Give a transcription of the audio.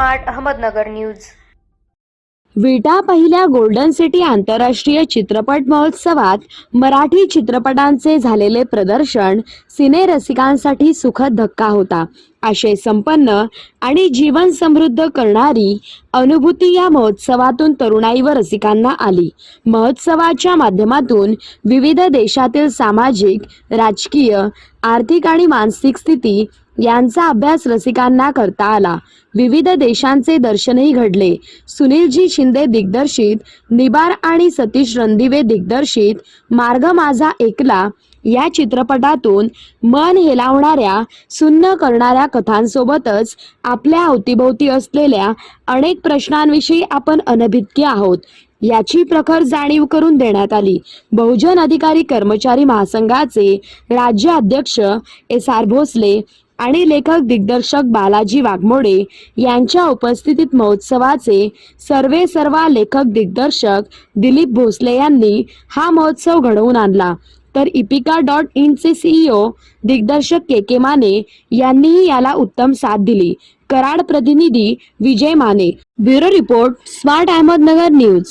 Smart Ahmednagar news. विटा पहिल्या golden city आंतरराष्ट्रीय चित्रपट महोत्सवात मराठी चित्रपटांचे झालेले प्रदर्शन सिने रसिकांसाठी सुखद धक्का होता। आशय संपन्न आणि जीवन समृद्ध करणारी अनुभूती या महोत्सवातून तरुणाई व रसिकांना आली। महोत्सवाच्या माध्यमातून विविध देशातील सामाजिक, राजकीय, आर्थिक आणि मानसिक स्थिती यांचा अभ्यास रसिकांना करता आला। विविध देशांचे दर्शनही घडले। सुनीलजी शिंदे दिग्दर्शित निबार आणि सतीश रणदिवे दिग्दर्शित मार्ग माझा एकला या चित्रपटातून मन हेलावणाऱ्या, सुन्न करणाऱ्या कथांसोबतच आपल्या अवतीभोवती असलेल्या अनेक प्रश्नांविषयी आपण अनभिज्ञ आहोत याची प्रखर जाणीव करून देण्यात आली। बहुजन अधिकारी कर्मचारी महासंघाचे राज्य अध्यक्ष SR भोसले आणि लेखक दिग्दर्शक बालाजी वाघमोडे यांच्या उपस्थितीत महोत्सवाचे सर्वेसर्वा लेखक दिग्दर्शक दिलीप भोसले यांनी हा महोत्सव घडवून आणला। तर इपिका.in चे CEO दिग्दर्शक KK माने यांनीही याला उत्तम साथ दिली। कराड प्रतिनिधी Vijay Mane. Bureau report, smart Ahmednagar news.